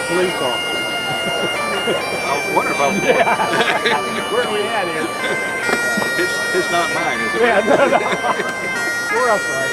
police officer. I was wondering about the Yeah. Where are we at here? It's not mine, is it? Yeah, no, no. We're upright.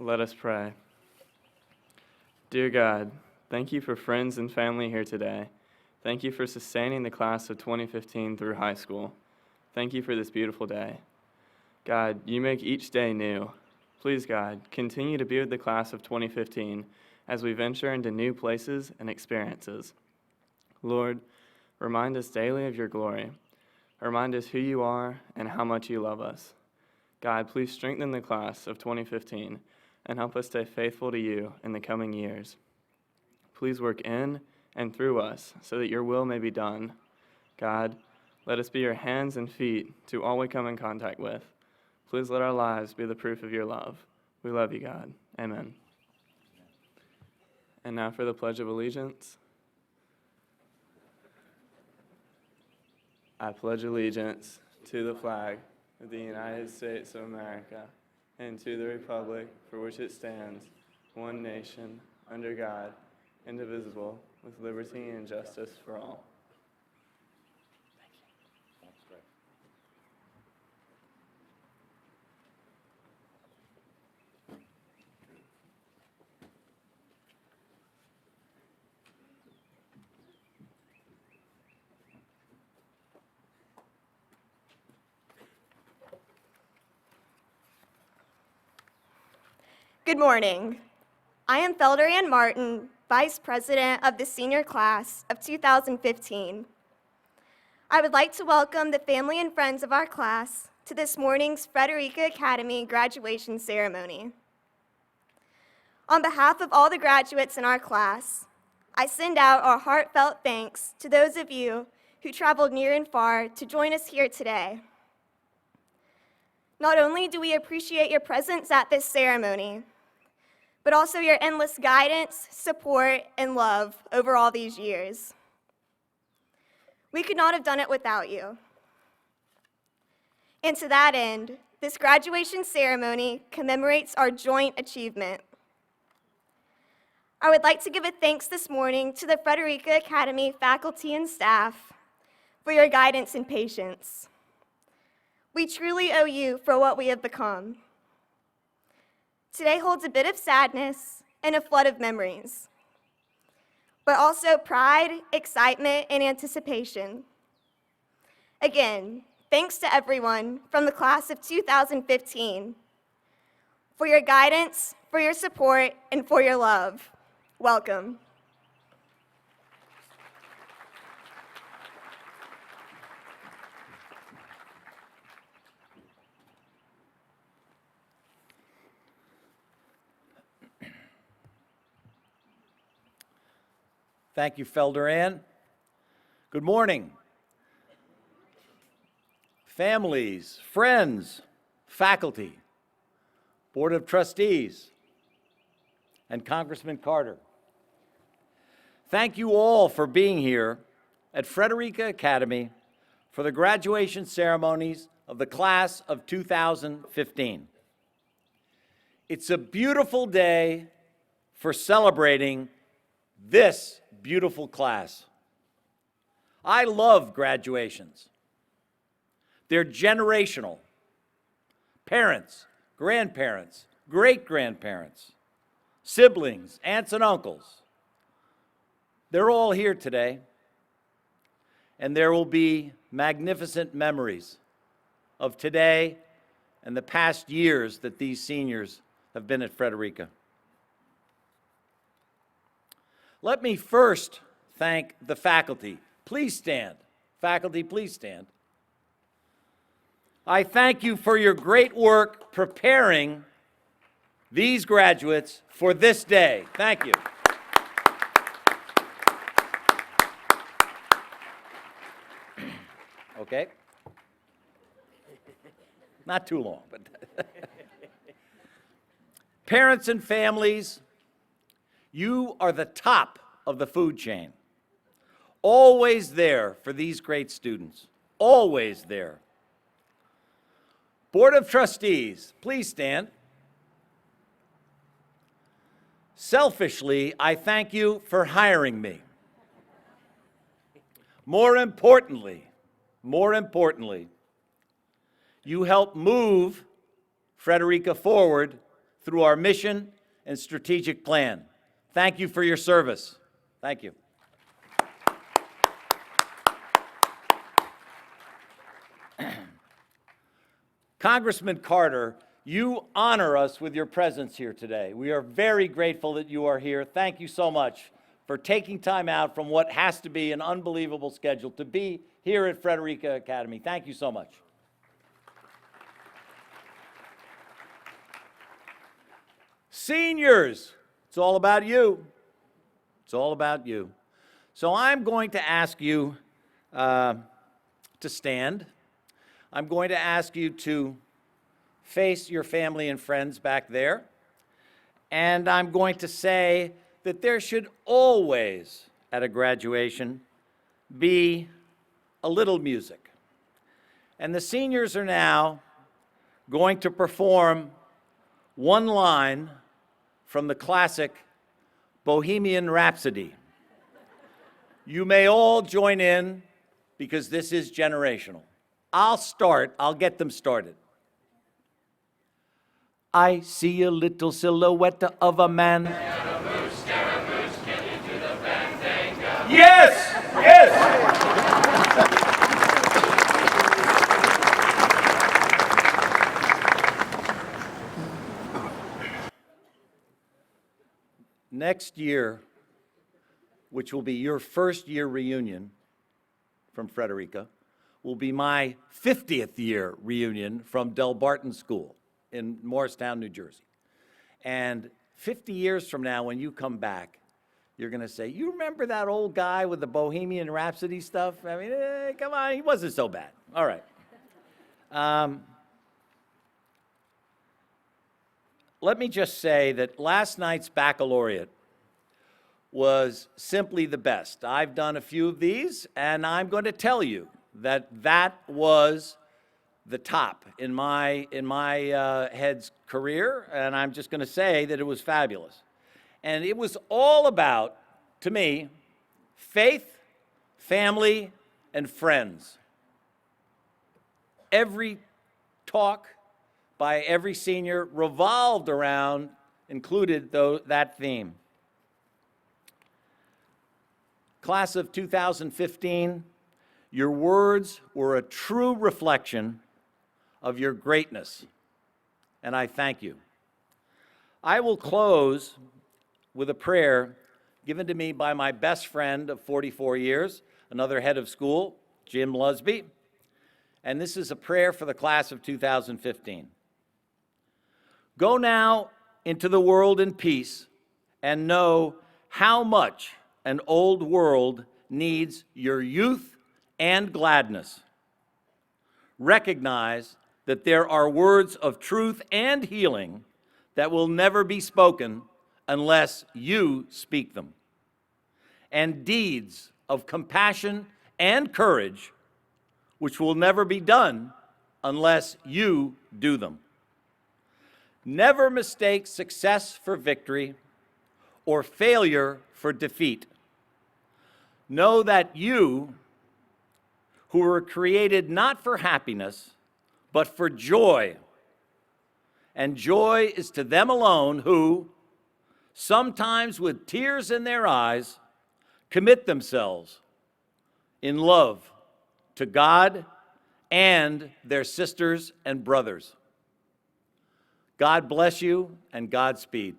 Let us pray. Dear God, thank you for friends and family here today. Thank you for sustaining the class of 2015 through high school. Thank you for this beautiful day. God, you make each day new. Please, God, continue to be with the class of 2015 as we venture into new places and experiences. Lord, remind us daily of your glory. Remind us who you are and how much you love us. God, please strengthen the class of 2015 and help us stay faithful to you in the coming years. Please work in and through us so that your will may be done. God, let us be your hands and feet to all we come in contact with. Please let our lives be the proof of your love. We love you, God. Amen. And now for the Pledge of Allegiance. I pledge allegiance to the flag of the United States of America and to the republic for which it stands, one nation, under God, indivisible, with liberty and justice for all. Good morning. I am Frederica Martin, Vice President of the Senior Class of 2015. I would like to welcome the family and friends of our class to this morning's Frederica Academy graduation ceremony. On behalf of all the graduates in our class, I send out our heartfelt thanks to those of you who traveled near and far to join us here today. Not only do we appreciate your presence at this ceremony, but also your endless guidance, support, and love over all these years. We could not have done it without you. And to that end, this graduation ceremony commemorates our joint achievement. I would like to give a thanks this morning to the Frederica Academy faculty and staff for your guidance and patience. We truly owe you for what we have become. Today holds a bit of sadness and a flood of memories, but also pride, excitement, and anticipation. Again, thanks to everyone from the class of 2015 for your guidance, for your support, and for your love. Welcome. Thank you, Felderan. Good morning. Families, friends, faculty, Board of Trustees, and Congressman Carter. Thank you all for being here at Frederica Academy for the graduation ceremonies of the class of 2015. It's a beautiful day for celebrating this beautiful class. I love graduations. They're generational. Parents, grandparents, great-grandparents, siblings, aunts and uncles. They're all here today, and there will be magnificent memories of today and the past years that these seniors have been at Frederica. Let me first thank the faculty. Please stand. Faculty, please stand. I thank you for your great work preparing these graduates for this day. Thank you. Okay? Not too long, but parents and families, you are the top of the food chain. Always there for these great students. Always there. Board of Trustees, please stand. Selfishly, I thank you for hiring me. More importantly, you helped move Frederica forward through our mission and strategic plan. Thank you for your service. Thank you. Congressman Carter, you honor us with your presence here today. We are very grateful that you are here. Thank you so much for taking time out from what has to be an unbelievable schedule to be here at Frederica Academy. Thank you so much. Seniors, it's all about you. It's all about you. So I'm going to ask you to stand. I'm going to ask you to face your family and friends back there. And I'm going to say that there should always, at a graduation, be a little music. And the seniors are now going to perform one line from the classic Bohemian Rhapsody. You may all join in because this is generational. I'll start, I'll get them started. I see a little silhouette of a man. Scaramouche, get into the fandango. Yes, yes. Next year, which will be your first year reunion from Frederica, will be my 50th year reunion from Del Barton School in Morristown, New Jersey. And 50 years from now, when you come back, you're going to say, you remember that old guy with the Bohemian Rhapsody stuff? I mean, come on, he wasn't so bad. All right. Let me just say that last night's baccalaureate was simply the best. I've done a few of these, and I'm going to tell you that that was the top in my head's career, and I'm just going to say that it was fabulous. And it was all about, to me, faith, family, and friends. Every talk by every senior revolved around, included that theme. Class of 2015, your words were a true reflection of your greatness, and I thank you. I will close with a prayer given to me by my best friend of 44 years, another head of school, Jim Lusby, and this is a prayer for the class of 2015. Go now into the world in peace and know how much an old world needs your youth and gladness. Recognize that there are words of truth and healing that will never be spoken unless you speak them, and deeds of compassion and courage which will never be done unless you do them. Never mistake success for victory or failure for defeat. Know that you, who were created not for happiness, but for joy, and joy is to them alone who, sometimes with tears in their eyes, commit themselves in love to God and their sisters and brothers. God bless you and Godspeed.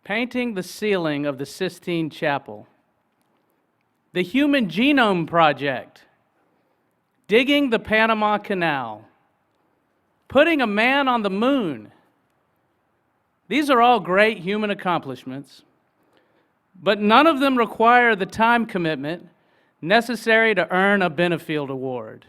Painting the ceiling of the Sistine Chapel, the Human Genome Project, digging the Panama Canal, putting a man on the moon. These are all great human accomplishments, but none of them require the time commitment necessary to earn a Benefield Award.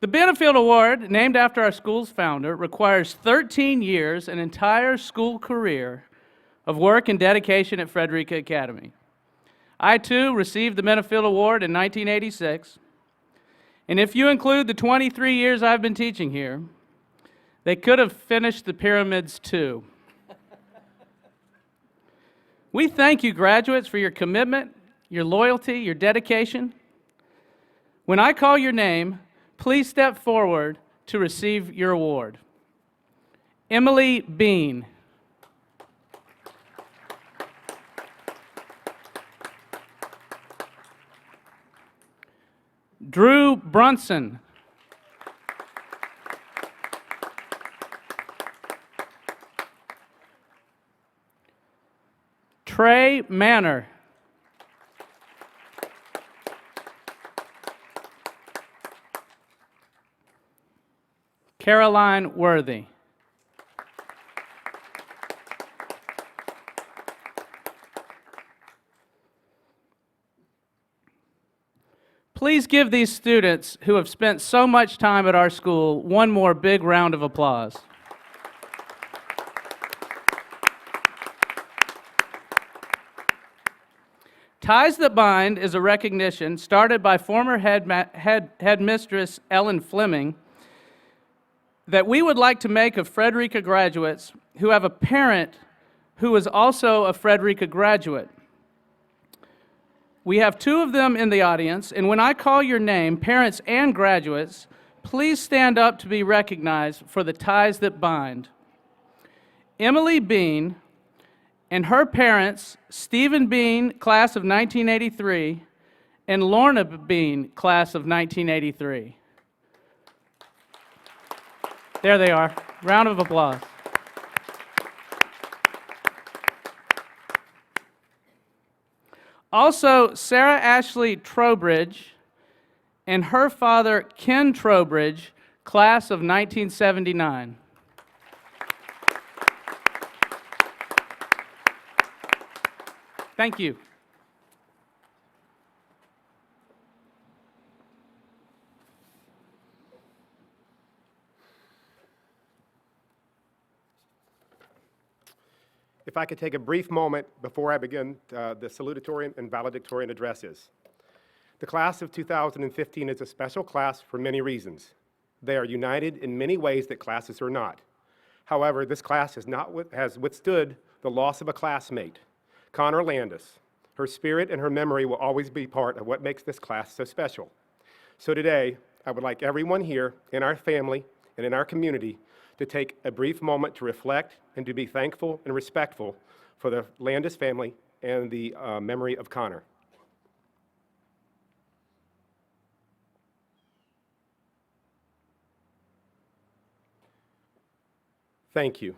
The Benefield Award, named after our school's founder, requires 13 years, an entire school career, of work and dedication at Frederica Academy. I, too, received the Mennefield Award in 1986, and if you include the 23 years I've been teaching here, they could have finished the pyramids, too. We thank you, graduates, for your commitment, your loyalty, your dedication. When I call your name, please step forward to receive your award. Emily Bean. Drew Brunson. Trey Manor. Caroline Worthy. Please give these students who have spent so much time at our school one more big round of applause. Ties That Bind is a recognition started by former headmistress Ellen Fleming that we would like to make of Frederica graduates who have a parent who is also a Frederica graduate. We have two of them in the audience, and when I call your name, parents and graduates, please stand up to be recognized for the ties that bind. Emily Bean and her parents, Stephen Bean, class of 1983, and Lorna Bean, class of 1983. There they are. Round of applause. Also, Sarah Ashley Trowbridge and her father, Ken Trowbridge, class of 1979. Thank you. If I could take a brief moment before I begin the salutatorian and valedictorian addresses. The class of 2015 is a special class for many reasons. They are united in many ways that classes are not. However, this class has withstood the loss of a classmate, Connor Landis. Her spirit and her memory will always be part of what makes this class so special. So today, I would like everyone here in our family and in our community to take a brief moment to reflect and to be thankful and respectful for the Landis family and the memory of Connor. Thank you.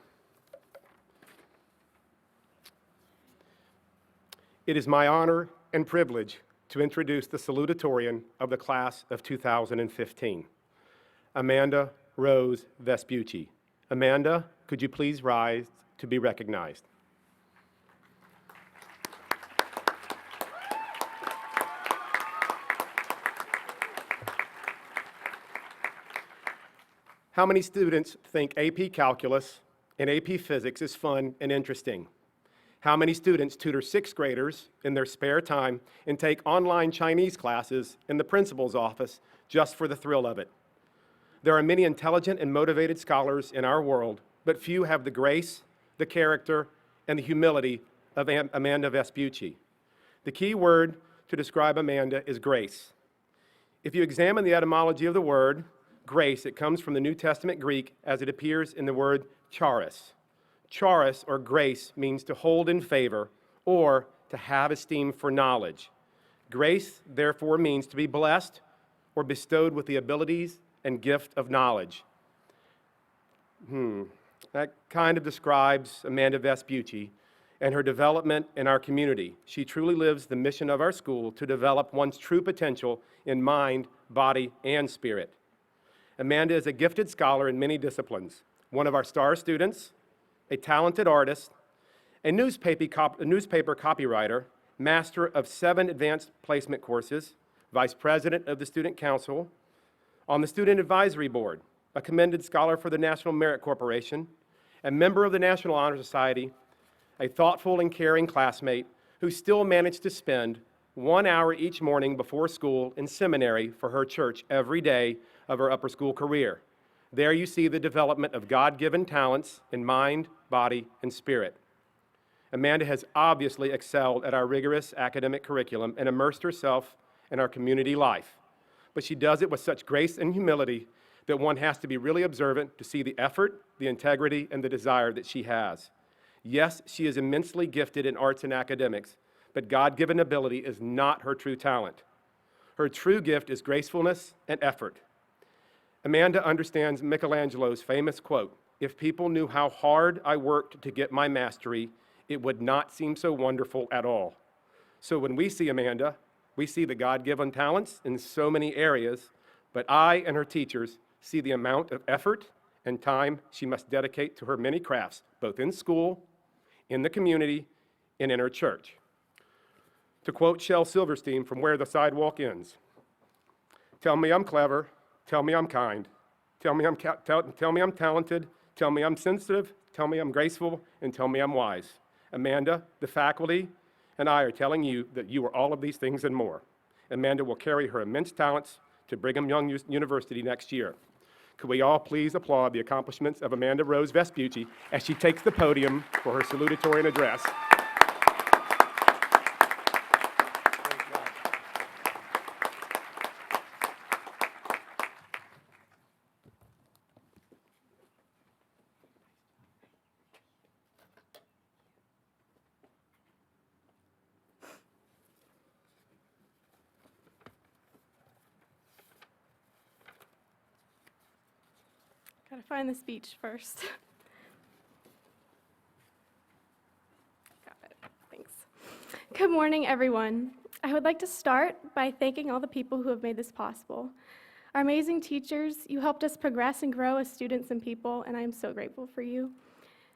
It is my honor and privilege to introduce the salutatorian of the class of 2015, Amanda Rose Vespucci. Amanda, could you please rise to be recognized? How many students think AP Calculus and AP Physics is fun and interesting? How many students tutor sixth graders in their spare time and take online Chinese classes in the principal's office just for the thrill of it? There are many intelligent and motivated scholars in our world, but few have the grace, the character, and the humility of Amanda Vespucci. The key word to describe Amanda is grace. If you examine the etymology of the word grace, it comes from the New Testament Greek as it appears in the word charis. Charis, or grace, means to hold in favor or to have esteem for knowledge. Grace, therefore, means to be blessed or bestowed with the abilities and gift of knowledge. That kind of describes Amanda Vespucci and her development in our community. She truly lives the mission of our school to develop one's true potential in mind, body, and spirit. Amanda is a gifted scholar in many disciplines, one of our star students, a talented artist, a newspaper copywriter, master of 7 advanced placement courses, vice president of the Student Council, on the Student Advisory Board, a commended scholar for the National Merit Corporation, a member of the National Honor Society, a thoughtful and caring classmate who still managed to spend 1 hour each morning before school in seminary for her church every day of her upper school career. There you see the development of God-given talents in mind, body, and spirit. Amanda has obviously excelled at our rigorous academic curriculum and immersed herself in our community life. But she does it with such grace and humility that one has to be really observant to see the effort, the integrity, and the desire that she has. Yes, she is immensely gifted in arts and academics, but God-given ability is not her true talent. Her true gift is gracefulness and effort. Amanda understands Michelangelo's famous quote, "If people knew how hard I worked to get my mastery, it would not seem so wonderful at all." So when we see Amanda, we see the God-given talents in so many areas, but I and her teachers see the amount of effort and time she must dedicate to her many crafts, both in school, in the community, and in her church. To quote Shel Silverstein from Where the Sidewalk Ends, "Tell me I'm clever, tell me I'm kind, tell me I'm talented, tell me I'm sensitive, tell me I'm graceful, and tell me I'm wise. Amanda, the faculty, and I are telling you that you are all of these things and more." Amanda will carry her immense talents to Brigham Young University next year. Could we all please applaud the accomplishments of Amanda Rose Vespucci as she takes the podium for her salutatorian address. Gotta find the speech first. Got it. Thanks. Good morning, everyone. I would like to start by thanking all the people who have made this possible. Our amazing teachers, you helped us progress and grow as students and people, and I am so grateful for you.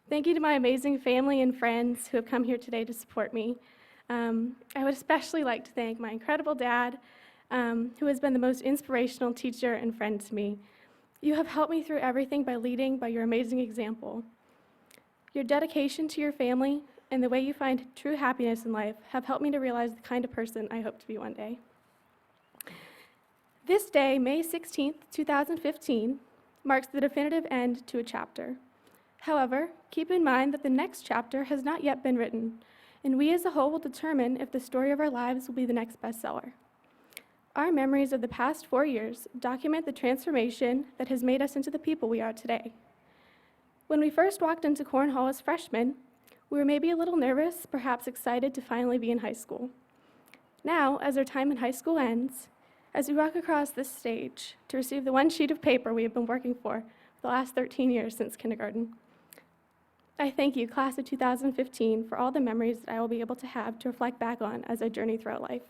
Thank you to my amazing family and friends who have come here today to support me. I would especially like to thank my incredible dad, who has been the most inspirational teacher and friend to me. You have helped me through everything by leading by your amazing example. Your dedication to your family and the way you find true happiness in life have helped me to realize the kind of person I hope to be one day. This day, May 16th, 2015, marks the definitive end to a chapter. However, keep in mind that the next chapter has not yet been written, and we as a whole will determine if the story of our lives will be the next bestseller. Our memories of the past 4 years document the transformation that has made us into the people we are today. When we first walked into Cornhall as freshmen, we were maybe a little nervous, perhaps excited to finally be in high school. Now, as our time in high school ends, as we walk across this stage to receive the one sheet of paper we have been working for the last 13 years since kindergarten, I thank you, class of 2015, for all the memories that I will be able to have to reflect back on as I journey throughout life.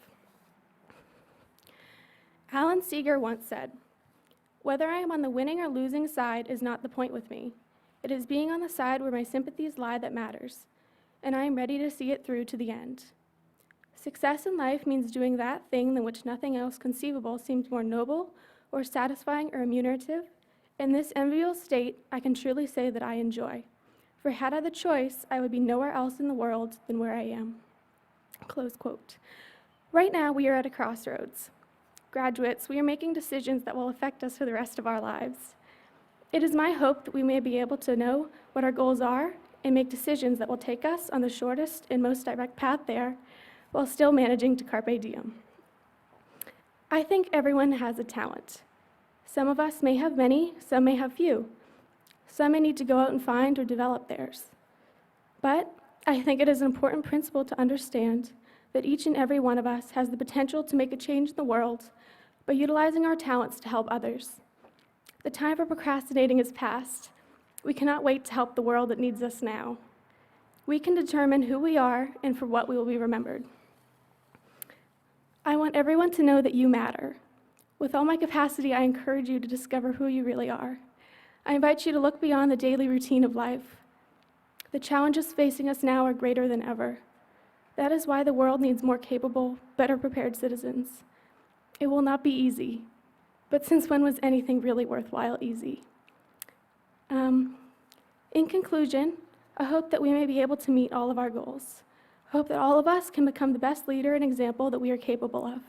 Alan Seeger once said, "Whether I am on the winning or losing side is not the point with me. It is being on the side where my sympathies lie that matters, and I am ready to see it through to the end. Success in life means doing that thing than which nothing else conceivable seems more noble or satisfying or remunerative. In this enviable state, I can truly say that I enjoy. For had I the choice, I would be nowhere else in the world than where I am." Close quote. Right now, we are at a crossroads. Graduates, we are making decisions that will affect us for the rest of our lives. It is my hope that we may be able to know what our goals are and make decisions that will take us on the shortest and most direct path there, while still managing to carpe diem. I think everyone has a talent. Some of us may have many, some may have few. Some may need to go out and find or develop theirs. But I think it is an important principle to understand that each and every one of us has the potential to make a change in the world by utilizing our talents to help others. The time for procrastinating is past. We cannot wait to help the world that needs us now. We can determine who we are and for what we will be remembered. I want everyone to know that you matter. With all my capacity, I encourage you to discover who you really are. I invite you to look beyond the daily routine of life. The challenges facing us now are greater than ever. That is why the world needs more capable, better prepared citizens. It will not be easy, but since when was anything really worthwhile easy? In conclusion, I hope that we may be able to meet all of our goals. I hope that all of us can become the best leader and example that we are capable of.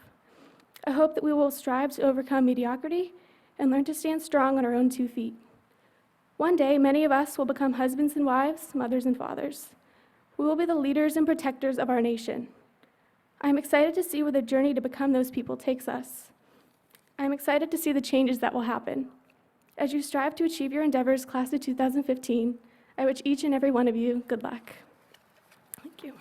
I hope that we will strive to overcome mediocrity and learn to stand strong on our own 2 feet. One day, many of us will become husbands and wives, mothers and fathers. We will be the leaders and protectors of our nation. I am excited to see where the journey to become those people takes us. I am excited to see the changes that will happen. As you strive to achieve your endeavors, class of 2015, I wish each and every one of you good luck. Thank you.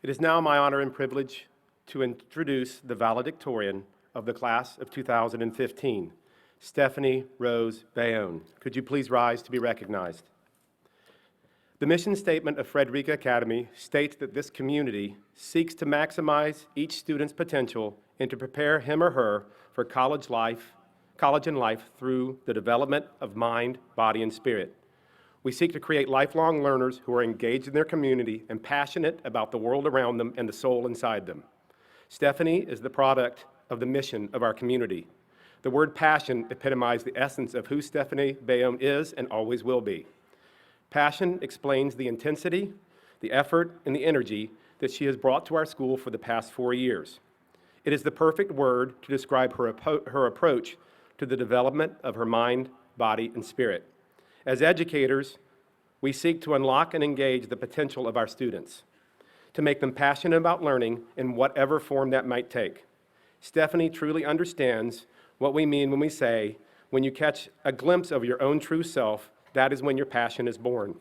It is now my honor and privilege to introduce the valedictorian of the class of 2015, Stephanie Rose Bayonne. Could you please rise to be recognized? The mission statement of Frederica Academy states that this community seeks to maximize each student's potential and to prepare him or her for college and life through the development of mind, body, and spirit. We seek to create lifelong learners who are engaged in their community and passionate about the world around them and the soul inside them. Stephanie is the product of the mission of our community. The word passion epitomizes the essence of who Stephanie Bayonne is and always will be. Passion explains the intensity, the effort, and the energy that she has brought to our school for the past 4 years. It is the perfect word to describe her approach to the development of her mind, body, and spirit. As educators, we seek to unlock and engage the potential of our students, to make them passionate about learning in whatever form that might take. Stephanie truly understands what we mean when we say, when you catch a glimpse of your own true self, that is when your passion is born.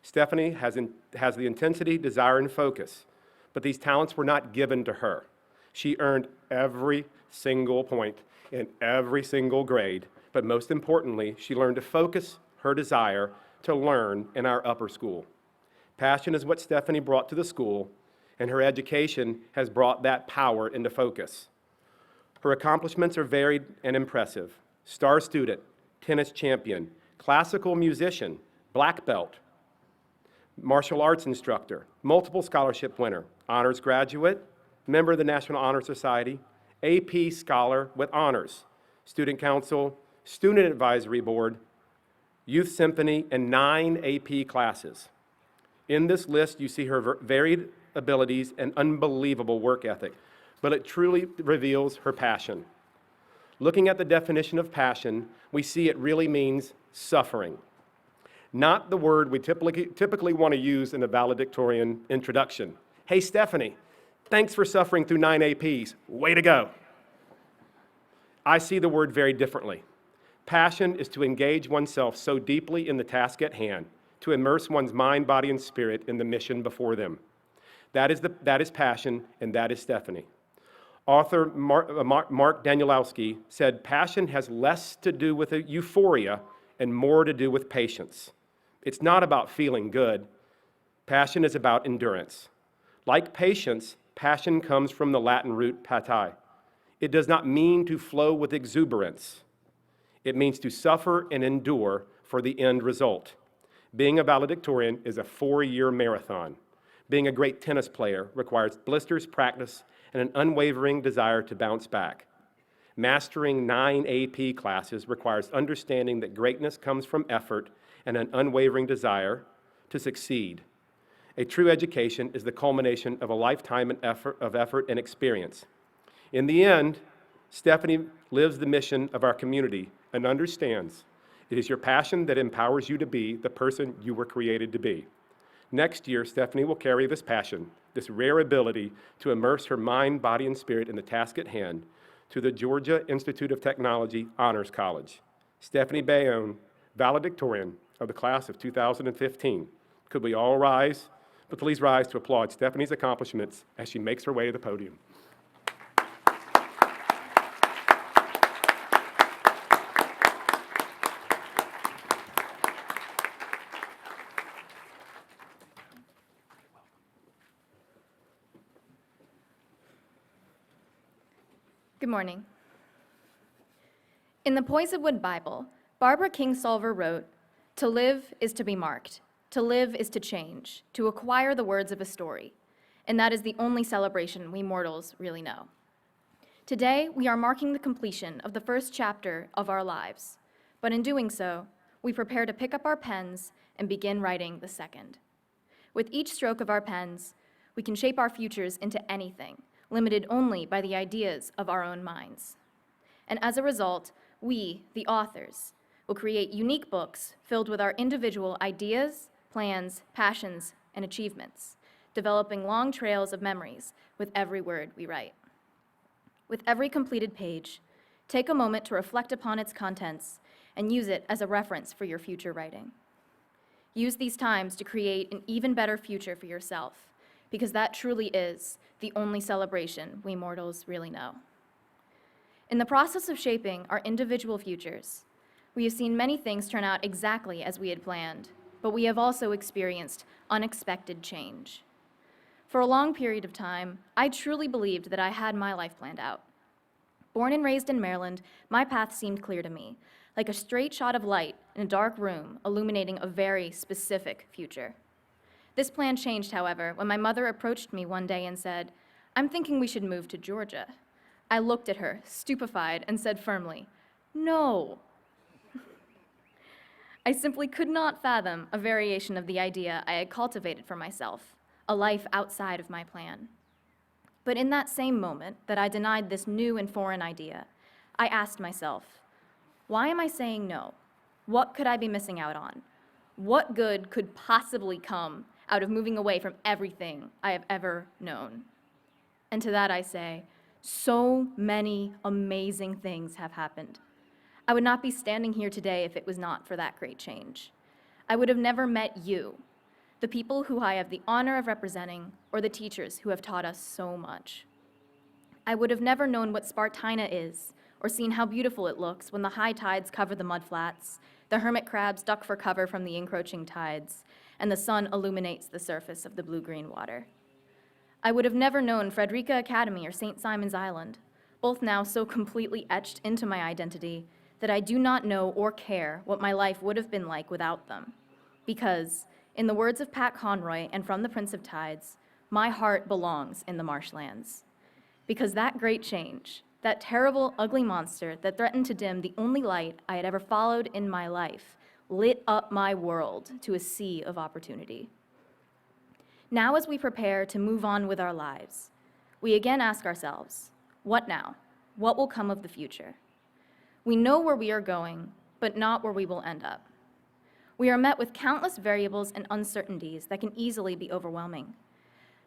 Stephanie has the intensity, desire, and focus, but these talents were not given to her. She earned every single point in every single grade, but most importantly, she learned to focus her desire to learn in our upper school. Passion is what Stephanie brought to the school, and her education has brought that power into focus. Her accomplishments are varied and impressive. Star student, tennis champion, classical musician, black belt, martial arts instructor, multiple scholarship winner, honors graduate, member of the National Honor Society, AP scholar with honors, student council, student advisory board, youth symphony, and 9 AP classes. In this list, you see her varied abilities and unbelievable work ethic, but it truly reveals her passion. Looking at the definition of passion, we see it really means suffering. Not the word we typically want to use in a valedictorian introduction. Hey, Stephanie, thanks for suffering through 9 APs. Way to go. I see the word very differently. Passion is to engage oneself so deeply in the task at hand, to immerse one's mind, body, and spirit in the mission before them. That is passion, and that is Stephanie. Author Mark Danielowski said, passion has less to do with euphoria and more to do with patience. It's not about feeling good. Passion is about endurance. Like patience, passion comes from the Latin root patai. It does not mean to flow with exuberance. It means to suffer and endure for the end result. Being a valedictorian is a 4-year marathon. Being a great tennis player requires blisters, practice, and an unwavering desire to bounce back. Mastering 9 AP classes requires understanding that greatness comes from effort and an unwavering desire to succeed. A true education is the culmination of a lifetime of effort and experience. In the end, Stephanie lives the mission of our community and understands it is your passion that empowers you to be the person you were created to be. Next year, Stephanie will carry this passion, this rare ability to immerse her mind, body, and spirit in the task at hand to the Georgia Institute of Technology Honors College. Stephanie Bayonne, valedictorian of the class of 2015. Could we all rise? But please rise to applaud Stephanie's accomplishments as she makes her way to the podium. Good morning. In the Poison Wood Bible, Barbara Kingsolver wrote, "To live is to be marked. To live is to change, to acquire the words of a story. And that is the only celebration we mortals really know." Today, we are marking the completion of the first chapter of our lives. But in doing so, we prepare to pick up our pens and begin writing the second. With each stroke of our pens, we can shape our futures into anything, limited only by the ideas of our own minds. And as a result, we, the authors, will create unique books filled with our individual ideas, plans, passions, and achievements, developing long trails of memories with every word we write. With every completed page, take a moment to reflect upon its contents and use it as a reference for your future writing. Use these times to create an even better future for yourself, because that truly is the only celebration we mortals really know. In the process of shaping our individual futures, we have seen many things turn out exactly as we had planned, but we have also experienced unexpected change. For a long period of time, I truly believed that I had my life planned out. Born and raised in Maryland, my path seemed clear to me, like a straight shot of light in a dark room illuminating a very specific future. This plan changed, however, when my mother approached me one day and said, "I'm thinking we should move to Georgia." I looked at her, stupefied, and said firmly, "No." I simply could not fathom a variation of the idea I had cultivated for myself, a life outside of my plan. But in that same moment that I denied this new and foreign idea, I asked myself, why am I saying no? What could I be missing out on? What good could possibly come out of moving away from everything I have ever known? And to that I say, so many amazing things have happened. I would not be standing here today if it was not for that great change. I would have never met you, the people who I have the honor of representing, or the teachers who have taught us so much. I would have never known what Spartina is, or seen how beautiful it looks when the high tides cover the mudflats, the hermit crabs duck for cover from the encroaching tides, and the sun illuminates the surface of the blue-green water. I would have never known Frederica Academy or St. Simon's Island, both now so completely etched into my identity that I do not know or care what my life would have been like without them. Because, in the words of Pat Conroy and from The Prince of Tides, my heart belongs in the marshlands. Because that great change, that terrible, ugly monster that threatened to dim the only light I had ever followed in my life, lit up my world to a sea of opportunity. Now, as we prepare to move on with our lives, we again ask ourselves, what now? What will come of the future? We know where we are going, but not where we will end up. We are met with countless variables and uncertainties that can easily be overwhelming.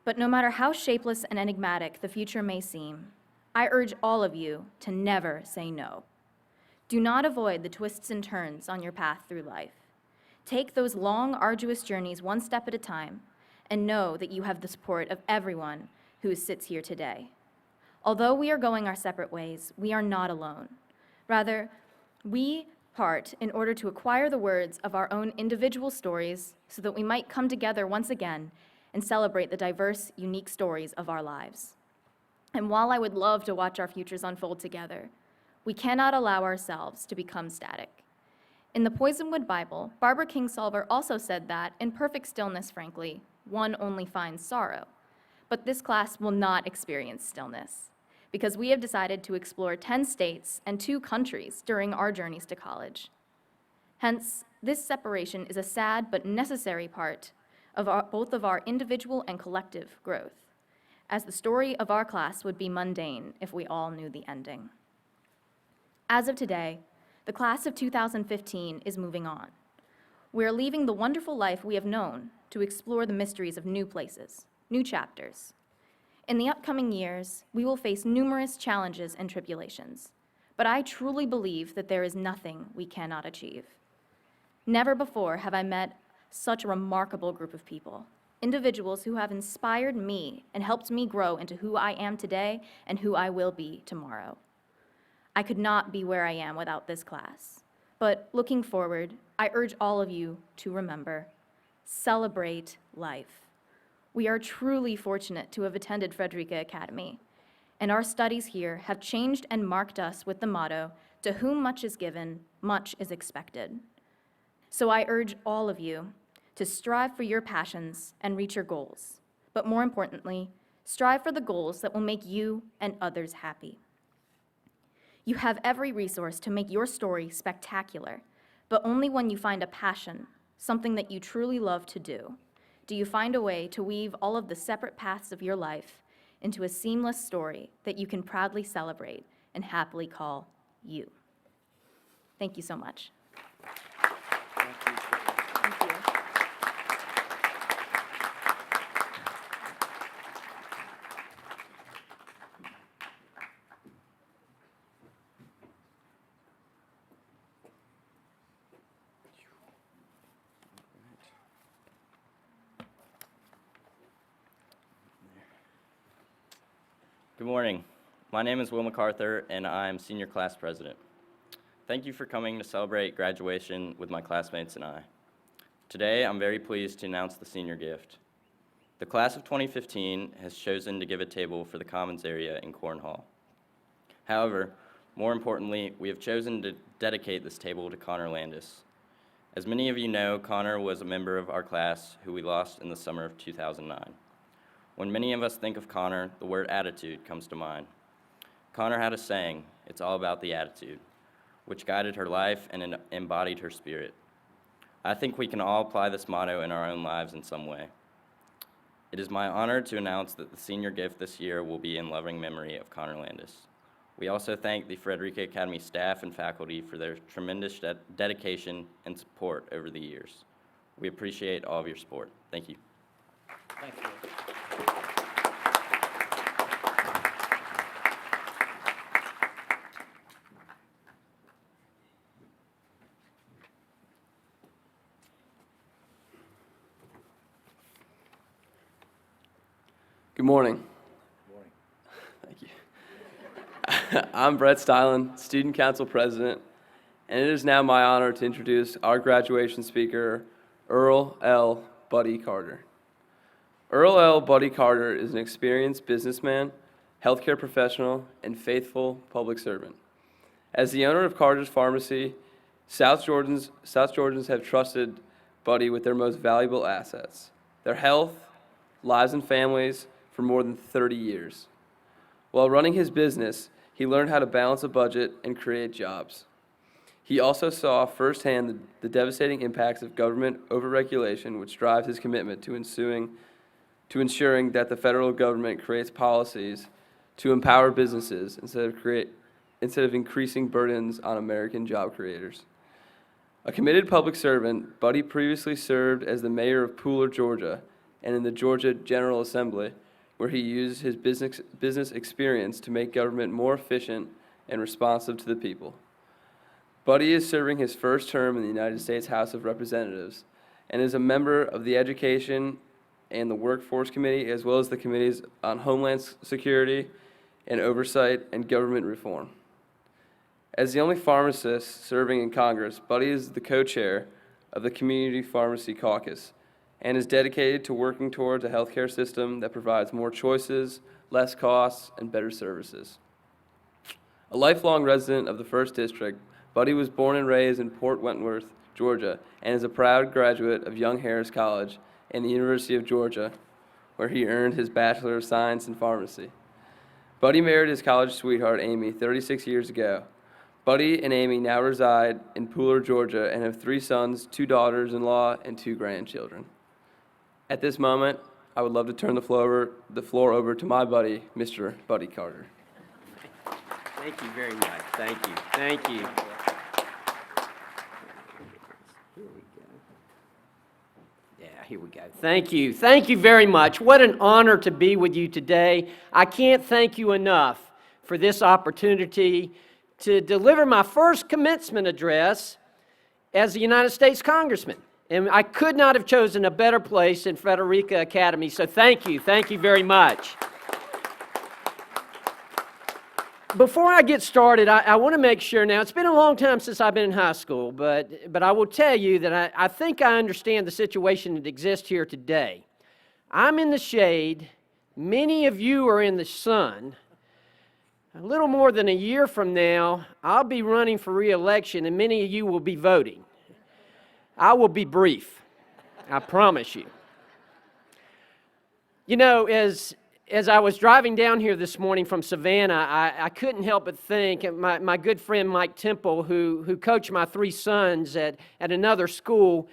But no matter how shapeless and enigmatic the future may seem, I urge all of you to never say no. Do not avoid the twists and turns on your path through life. Take those long, arduous journeys one step at a time, and know that you have the support of everyone who sits here today. Although we are going our separate ways, we are not alone. Rather, we part in order to acquire the words of our own individual stories so that we might come together once again and celebrate the diverse, unique stories of our lives. And while I would love to watch our futures unfold together, we cannot allow ourselves to become static. In the Poisonwood Bible, Barbara Kingsolver also said that, in perfect stillness, frankly, one only finds sorrow. But this class will not experience stillness, because we have decided to explore 10 states and 2 countries during our journeys to college. Hence, this separation is a sad but necessary part of both of our individual and collective growth, as the story of our class would be mundane if we all knew the ending. As of today, the class of 2015 is moving on. We are leaving the wonderful life we have known to explore the mysteries of new places, new chapters. In the upcoming years, we will face numerous challenges and tribulations, but I truly believe that there is nothing we cannot achieve. Never before have I met such a remarkable group of people, individuals who have inspired me and helped me grow into who I am today and who I will be tomorrow. I could not be where I am without this class, but looking forward, I urge all of you to remember, celebrate life. We are truly fortunate to have attended Frederica Academy, and our studies here have changed and marked us with the motto, To whom much is given, much is expected. So I urge all of you to strive for your passions and reach your goals, but more importantly, strive for the goals that will make you and others happy. You have every resource to make your story spectacular, but only when you find a passion, something that you truly love to do you find a way to weave all of the separate paths of your life into a seamless story that you can proudly celebrate and happily call you. Thank you so much. Thank you. Good morning. My name is Will MacArthur, and I'm Senior Class President. Thank you for coming to celebrate graduation with my classmates and I. Today, I'm very pleased to announce the senior gift. The class of 2015 has chosen to give a table for the Commons area in Corn Hall. However, more importantly, we have chosen to dedicate this table to Connor Landis. As many of you know, Connor was a member of our class who we lost in the summer of 2009. When many of us think of Connor, the word attitude comes to mind. Connor had a saying, "It's all about the attitude," which guided her life and embodied her spirit. I think we can all apply this motto in our own lives in some way. It is my honor to announce that the senior gift this year will be in loving memory of Connor Landis. We also thank the Frederica Academy staff and faculty for their tremendous dedication and support over the years. We appreciate all of your support. Thank you. Thank you. Good morning. Thank you. I'm Brett Stylen, Student Council President, and it is now my honor to introduce our graduation speaker, Earl L. Buddy Carter. Earl L. Buddy Carter is an experienced businessman, healthcare professional, and faithful public servant. As the owner of Carter's Pharmacy, South Georgians have trusted Buddy with their most valuable assets, their health, lives, and families, for more than 30 years. While running his business, he learned how to balance a budget and create jobs. He also saw firsthand the devastating impacts of government overregulation, which drives his commitment to ensuring that the federal government creates policies to empower businesses instead of increasing burdens on American job creators. A committed public servant, Buddy previously served as the mayor of Pooler, Georgia, and in the Georgia General Assembly, where he used his business experience to make government more efficient and responsive to the people. Buddy is serving his first term in the United States House of Representatives and is a member of the Education and the Workforce Committee, as well as the Committees on Homeland Security and Oversight and Government Reform. As the only pharmacist serving in Congress, Buddy is the co-chair of the Community Pharmacy Caucus, and is dedicated to working towards a healthcare system that provides more choices, less costs, and better services. A lifelong resident of the 1st District, Buddy was born and raised in Port Wentworth, Georgia, and is a proud graduate of Young Harris College and the University of Georgia, where he earned his Bachelor of Science in Pharmacy. Buddy married his college sweetheart, Amy, 36 years ago. Buddy and Amy now reside in Pooler, Georgia, and have 3 sons, 2 daughters-in-law, and 2 grandchildren. At this moment, I would love to turn the floor over to my buddy, Mr. Buddy Carter. Thank you very much. Thank you. Thank you. Here we go. Yeah, here we go. Thank you. Thank you very much. What an honor to be with you today. I can't thank you enough for this opportunity to deliver my first commencement address as a United States Congressman. And I could not have chosen a better place than Frederica Academy, so thank you very much. Before I get started, I want to make sure, now it's been a long time since I've been in high school, but I will tell you that I think I understand the situation that exists here today. I'm in the shade, many of you are in the sun, A little more than a year from now, I'll be running for re-election, and many of you will be voting. I will be brief, I promise you. You know, as I was driving down here this morning from Savannah, I couldn't help but think, and my good friend Mike Temple, who coached my 3 sons at another school,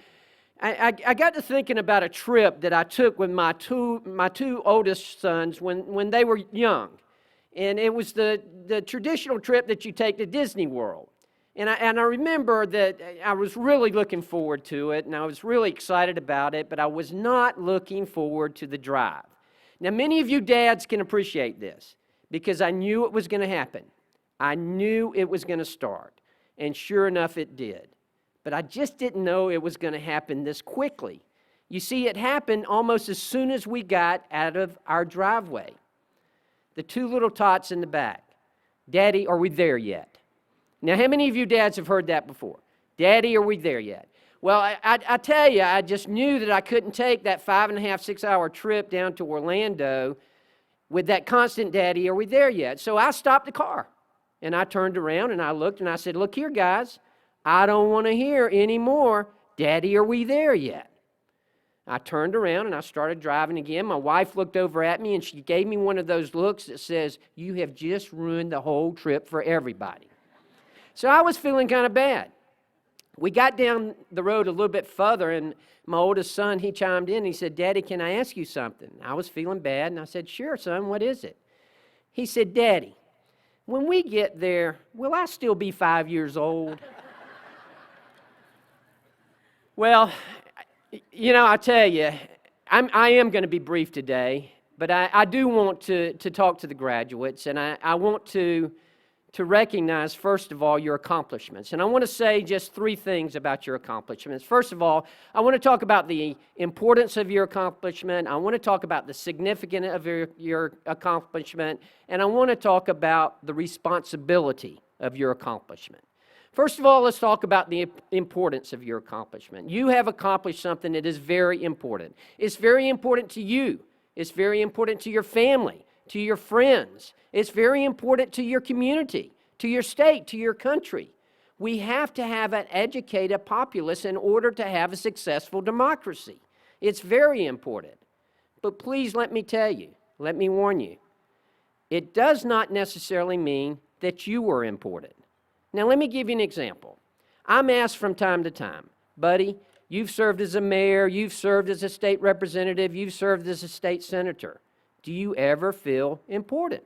I got to thinking about a trip that I took with my two oldest sons when they were young. And it was the traditional trip that you take to Disney World. And I remember that I was really looking forward to it, and I was really excited about it, but I was not looking forward to the drive. Now, many of you dads can appreciate this, because I knew it was going to happen. I knew it was going to start, and sure enough, it did. But I just didn't know it was going to happen this quickly. You see, it happened almost as soon as we got out of our driveway. The 2 little tots in the back. Daddy, are we there yet? Now, how many of you dads have heard that before? Daddy, are we there yet? Well, I tell you, I just knew that I couldn't take that 5.5, 6-hour trip down to Orlando with that constant, Daddy, are we there yet? So I stopped the car, and I turned around, and I looked, and I said, look here, guys, I don't want to hear any more, Daddy, are we there yet? I turned around and I started driving again. My wife looked over at me and she gave me one of those looks that says, you have just ruined the whole trip for everybody. So I was feeling kind of bad. We got down the road a little bit further and my oldest son, he chimed in and he said, Daddy, can I ask you something? I was feeling bad and I said, sure, son, what is it? He said, Daddy, when we get there, will I still be 5 years old? Well, you know, I tell you, I am going to be brief today, but I do want to talk to the graduates, and I want to recognize, first of all, your accomplishments. And I want to say just 3 things about your accomplishments. First of all, I want to talk about the importance of your accomplishment. I want to talk about the significance of your accomplishment, and I want to talk about the responsibility of your accomplishment. First of all, let's talk about the importance of your accomplishment. You have accomplished something that is very important. It's very important to you. It's very important to your family, to your friends. It's very important to your community, to your state, to your country. We have to have an educated populace in order to have a successful democracy. It's very important. But please let me tell you, let me warn you, it does not necessarily mean that you are important. Now, let me give you an example. I'm asked from time to time, buddy, you've served as a mayor, you've served as a state representative, you've served as a state senator. Do you ever feel important?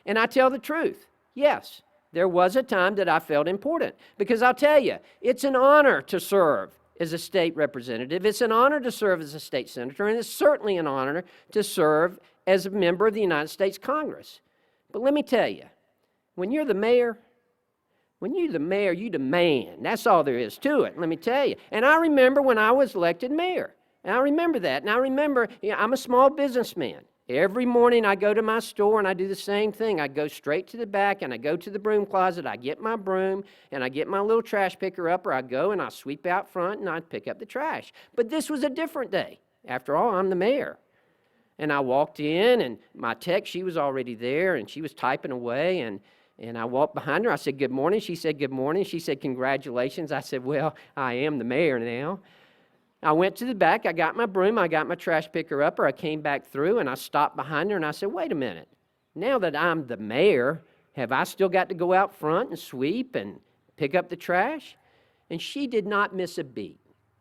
And I tell the truth, yes, there was a time that I felt important. Because I'll tell you, it's an honor to serve as a state representative, it's an honor to serve as a state senator, and it's certainly an honor to serve as a member of the United States Congress. But let me tell you, when you're the mayor, you the man. That's all there is to it, let me tell you. And I remember when I was elected mayor. And I remember that. And I remember, I'm a small businessman. Every morning I go to my store and I do the same thing. I go straight to the back and I go to the broom closet. I get my broom and I get my little trash picker up, or I go and I sweep out front and I pick up the trash. But this was a different day. After all, I'm the mayor. And I walked in and my tech, she was already there and she was typing away, and I walked behind her. I said, good morning. She said, good morning. She said, congratulations. I said, well, I am the mayor now. I went to the back. I got my broom. I got my trash picker up, or I came back through, and I stopped behind her, and I said, wait a minute. Now that I'm the mayor, have I still got to go out front and sweep and pick up the trash? And she did not miss a beat.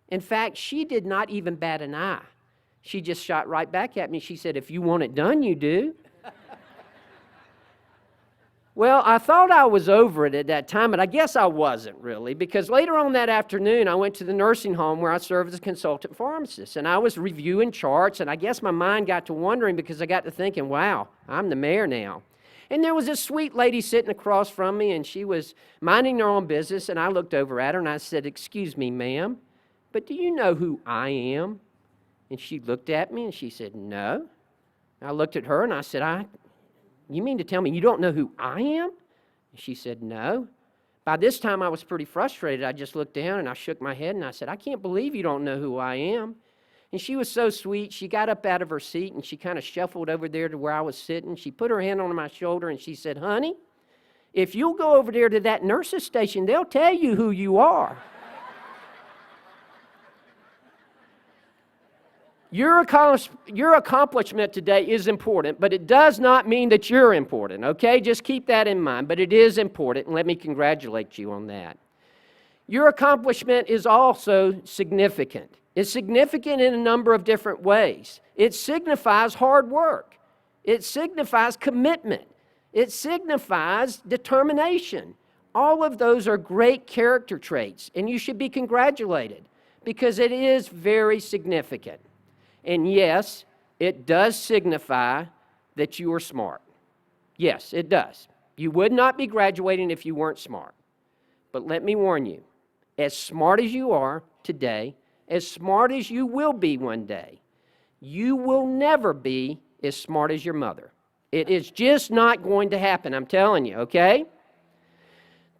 In fact, she did not even bat an eye. She just shot right back at me. She said, if you want it done, you do. Well, I thought I was over it at that time, but I guess I wasn't really, because later on that afternoon, I went to the nursing home where I served as a consultant pharmacist, and I was reviewing charts, and I guess my mind got to wondering because I got to thinking, wow, I'm the mayor now. And there was this sweet lady sitting across from me, and she was minding her own business, and I looked over at her, and I said, excuse me, ma'am, but do you know who I am? And she looked at me, and she said, no. I looked at her, and I said, you mean to tell me you don't know who I am? And she said, no. By this time, I was pretty frustrated. I just looked down and I shook my head and I said, I can't believe you don't know who I am. And she was so sweet. She got up out of her seat and she kind of shuffled over there to where I was sitting. She put her hand on my shoulder and she said, "Honey, if you'll go over there to that nurse's station, they'll tell you who you are." Your accomplishment today is important, but it does not mean that you're important, okay? Just keep that in mind, but it is important, and let me congratulate you on that. Your accomplishment is also significant. It's significant in a number of different ways. It signifies hard work. It signifies commitment. It signifies determination. All of those are great character traits, and you should be congratulated because it is very significant. And yes, it does signify that you are smart. Yes, it does. You would not be graduating if you weren't smart. But let me warn you, as smart as you are today, as smart as you will be one day, you will never be as smart as your mother. It is just not going to happen, I'm telling you, okay?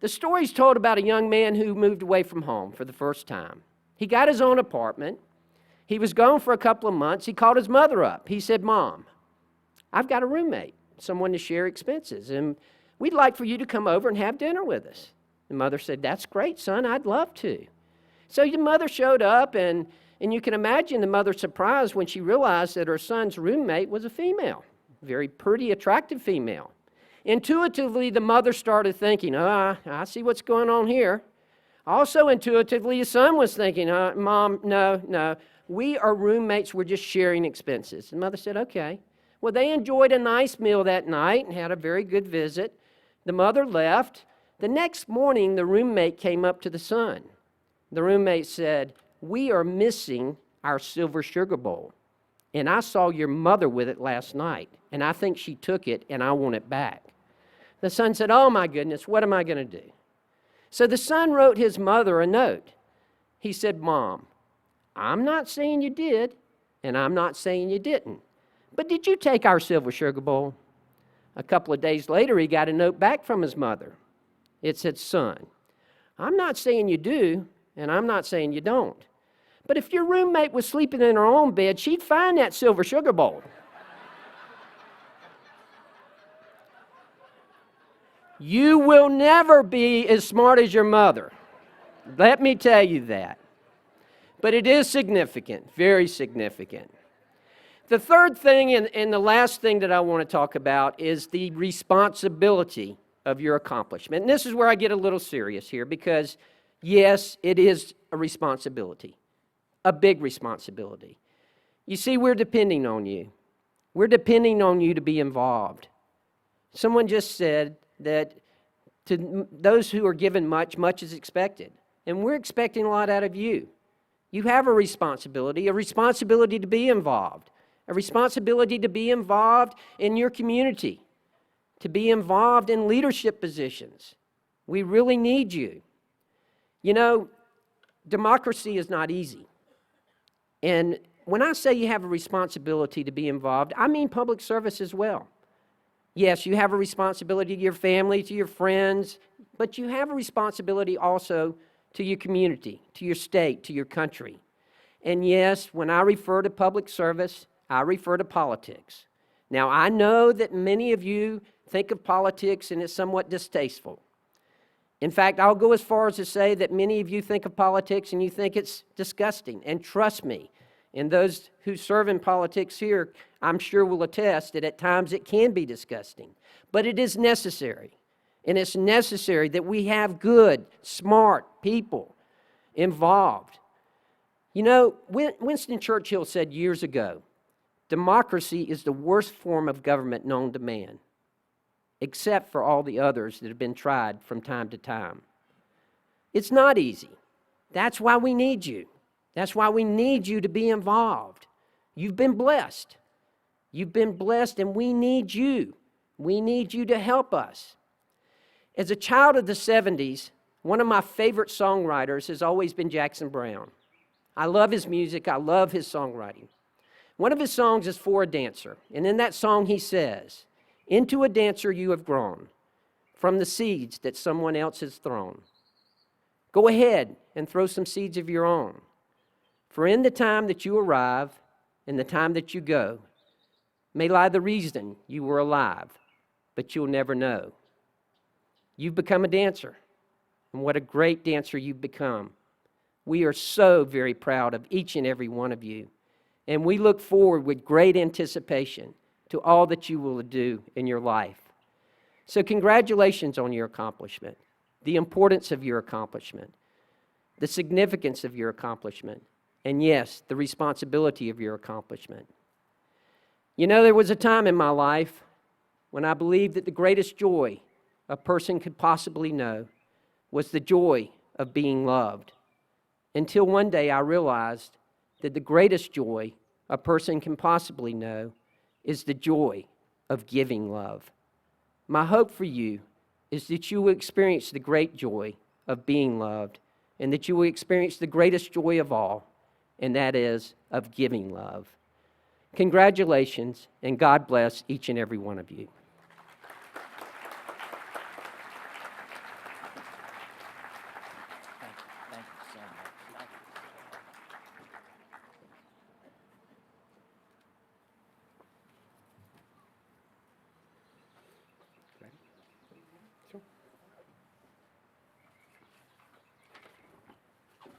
The story's told about a young man who moved away from home for the first time. He got his own apartment. He was gone for a couple of months. He called his mother up. He said, "Mom, I've got a roommate, someone to share expenses, and we'd like for you to come over and have dinner with us." The mother said, "That's great, son. I'd love to." So the mother showed up, and you can imagine the mother's surprise when she realized that her son's roommate was a female, very pretty, attractive female. Intuitively, the mother started thinking, I see what's going on here. Also intuitively, the son was thinking, "Mom, no. We are roommates, we're just sharing expenses." The mother said, "Okay." Well, they enjoyed a nice meal that night and had a very good visit. The mother left. The next morning, the roommate came up to the son. The roommate said, "We are missing our silver sugar bowl. And I saw your mother with it last night, and I think she took it, and I want it back." The son said, "Oh my goodness, what am I going to do?" So the son wrote his mother a note. He said, "Mom, I'm not saying you did, and I'm not saying you didn't, but did you take our silver sugar bowl?" A couple of days later, he got a note back from his mother. It said, "Son, I'm not saying you do, and I'm not saying you don't, but if your roommate was sleeping in her own bed, she'd find that silver sugar bowl." You will never be as smart as your mother. Let me tell you that. But it is significant, very significant. The third thing and the last thing that I want to talk about is the responsibility of your accomplishment. And this is where I get a little serious here because, yes, it is a responsibility, a big responsibility. You see, we're depending on you. We're depending on you to be involved. Someone just said that to those who are given much, much is expected. And we're expecting a lot out of you. You have a responsibility to be involved, a responsibility to be involved in your community, to be involved in leadership positions. We really need you. You know, democracy is not easy. And when I say you have a responsibility to be involved, I mean public service as well. Yes, you have a responsibility to your family, to your friends, but you have a responsibility also to your community, to your state, to your country. And yes, when I refer to public service, I refer to politics. Now, I know that many of you think of politics and it's somewhat distasteful. In fact, I'll go as far as to say that many of you think of politics and you think it's disgusting. And trust me, and those who serve in politics here, I'm sure will attest that at times it can be disgusting. But it is necessary. And it's necessary that we have good, smart people involved. You know, Winston Churchill said years ago, democracy is the worst form of government known to man, except for all the others that have been tried from time to time. It's not easy. That's why we need you. That's why we need you to be involved. You've been blessed. You've been blessed, and we need you. We need you to help us. As a child of the 70s, one of my favorite songwriters has always been Jackson Browne. I love his music. I love his songwriting. One of his songs is For a Dancer, and in that song he says, "Into a dancer you have grown from the seeds that someone else has thrown. Go ahead and throw some seeds of your own. For in the time that you arrive and the time that you go may lie the reason you were alive, but you'll never know. You've become a dancer, and what a great dancer you've become. We are so very proud of each and every one of you, and we look forward with great anticipation to all that you will do in your life. So congratulations on your accomplishment, the importance of your accomplishment, the significance of your accomplishment, and yes, the responsibility of your accomplishment. You know, there was a time in my life when I believed that the greatest joy a person could possibly know was the joy of being loved. Until one day I realized that the greatest joy a person can possibly know is the joy of giving love. My hope for you is that you will experience the great joy of being loved, and that you will experience the greatest joy of all, and that is of giving love. Congratulations, and God bless each and every one of you.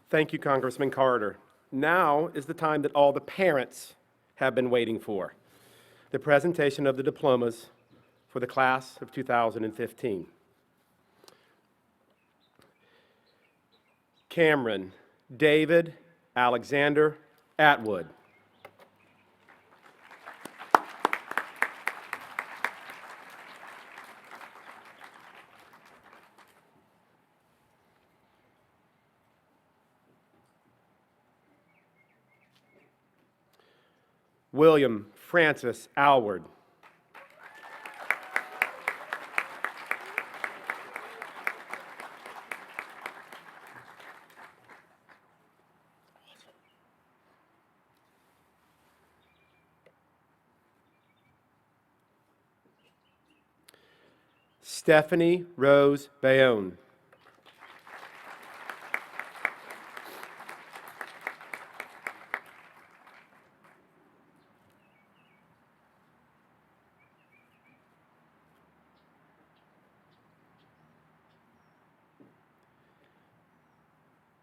Thank you, Congressman Carter. Now is the time that all the parents have been waiting for, the presentation of the diplomas for the class of 2015. Cameron David Alexander Atwood. William Francis Alward. Stephanie Rose Bayonne.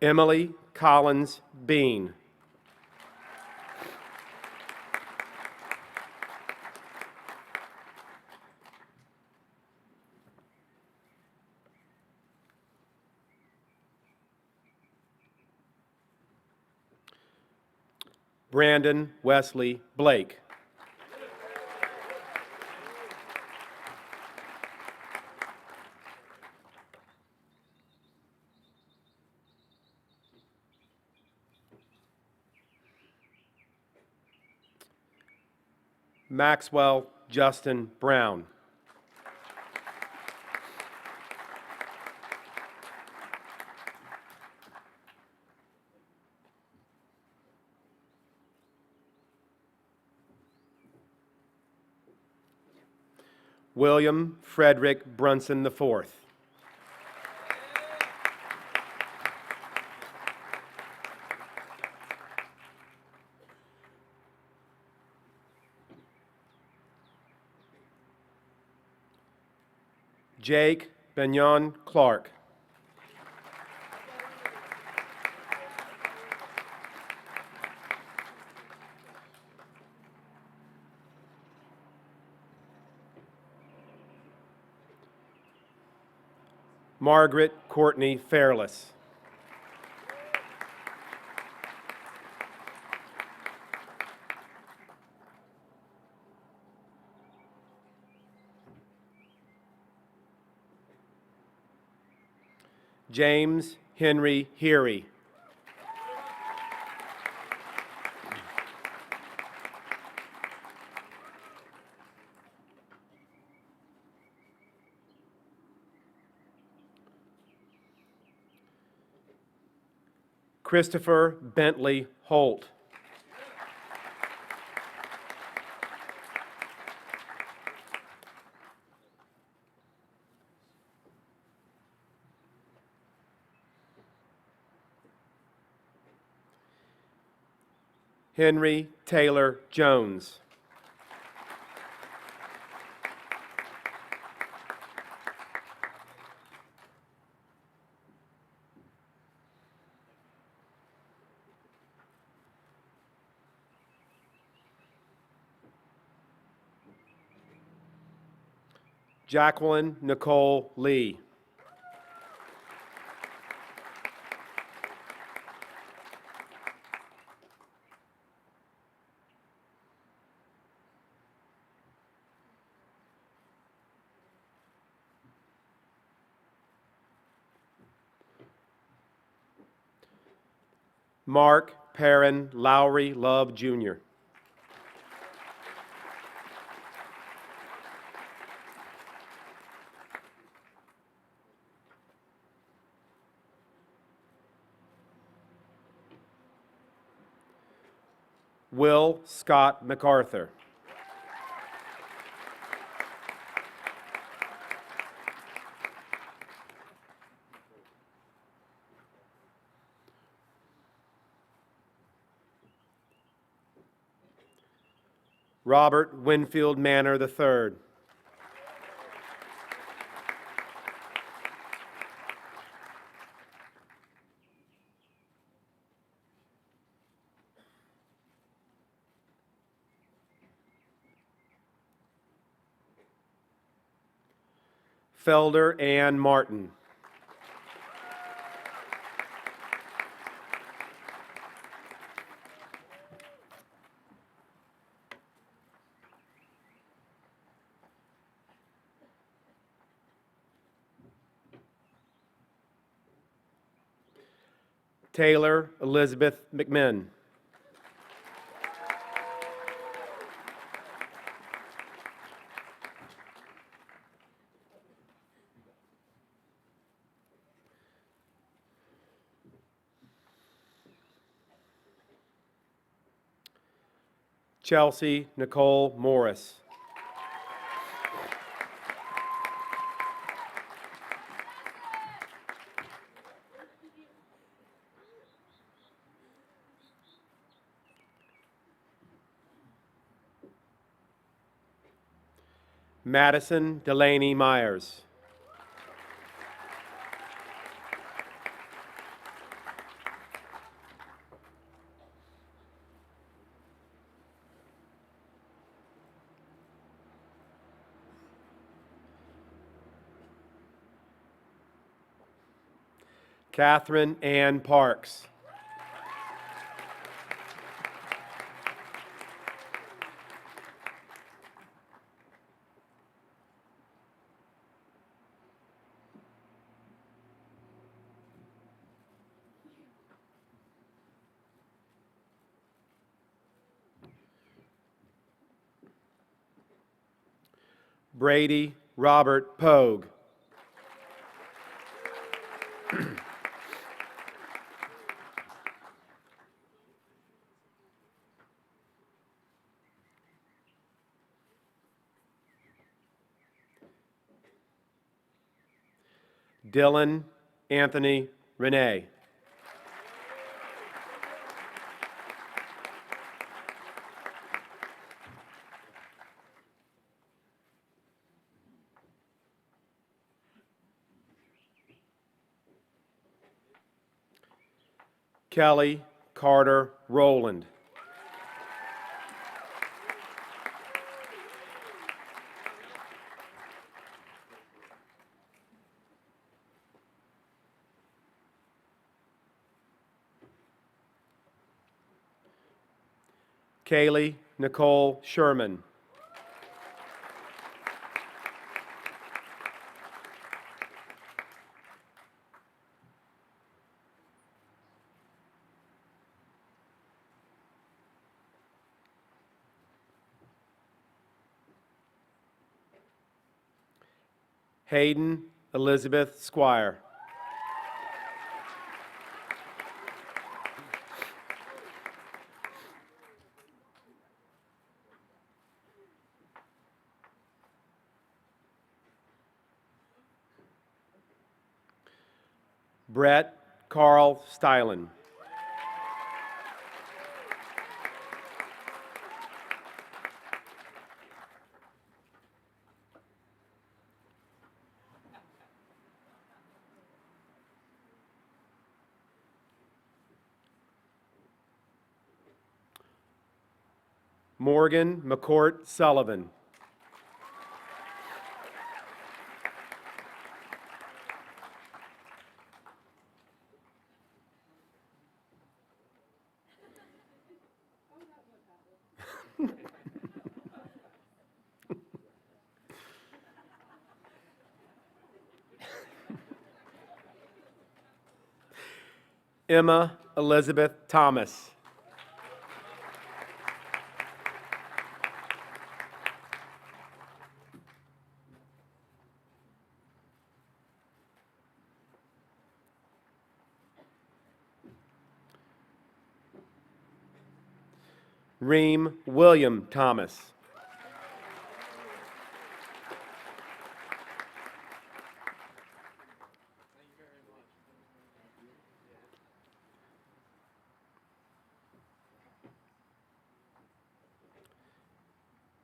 Emily Collins Bean. Brandon Wesley Blake. Maxwell Justin Brown. William Frederick Brunson IV. Jake Benyon Clark. Margaret Courtney Fairless. James Henry Heary. Christopher Bentley Holt. Henry Taylor Jones. Jacqueline Nicole Lee. Mark Perrin Lowry Love, Jr. Will Scott MacArthur. Robert Winfield Manor III. Felder Ann Martin. Taylor Elizabeth McMinn. Chelsea Nicole Morris. Madison Delaney Myers. Catherine Ann Parks. Brady Robert Pogue. Dylan Anthony Renee. Kelly Carter Rowland. Kaylee Nicole Sherman. Hayden Elizabeth Squire. Brett Carl Stylen. Morgan McCourt Sullivan. Emma Elizabeth Thomas. Reem William Thomas.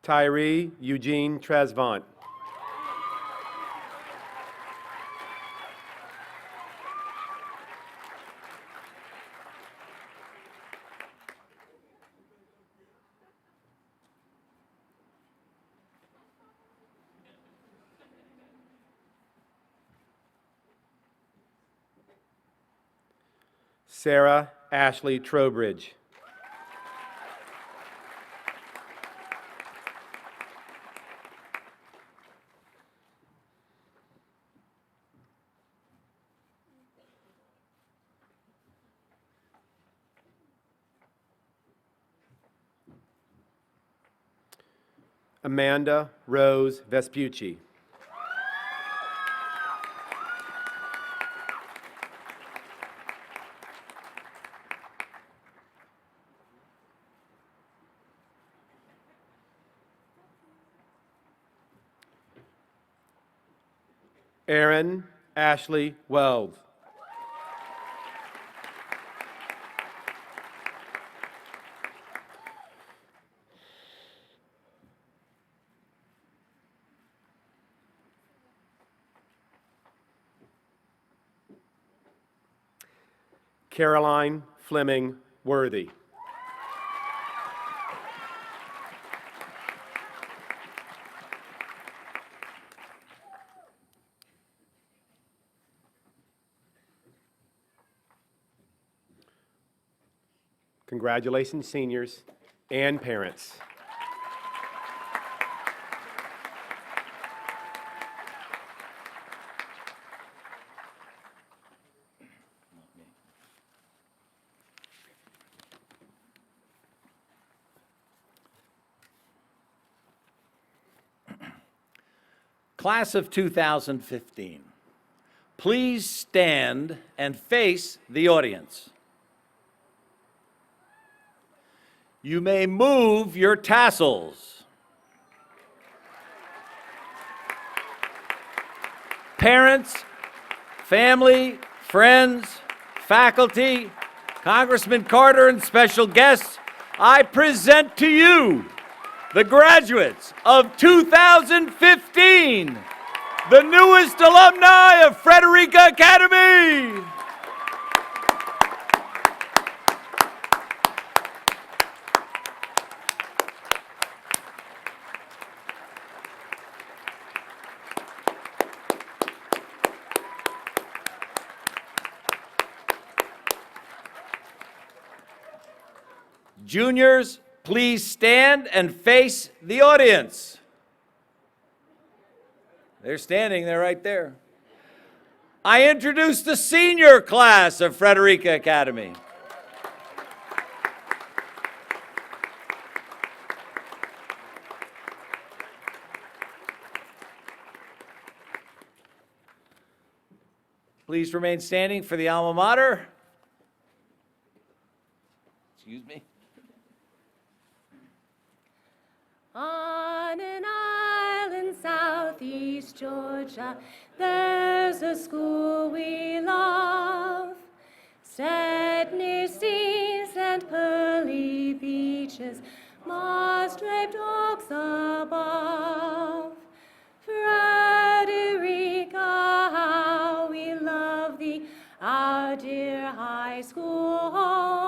Tyree Eugene Tresvant. Sarah Ashley Trowbridge. Amanda Rose Vespucci. Erin Ashley Wells. Caroline Fleming Worthy. Congratulations, seniors and parents. Class of 2015, please stand and face the audience. You may move your tassels. Parents, family, friends, faculty, Congressman Carter and special guests, I present to you the graduates of 2015, the newest alumni of Frederica Academy. Juniors, please stand and face the audience. They're standing, they're right there. I introduce the senior class of Frederica Academy. Please remain standing for the alma mater. Excuse me. On an island southeast Georgia, there's a school we love, set near seas and pearly beaches, moss-draped oaks above. Frederica, how we love thee, our dear high school home.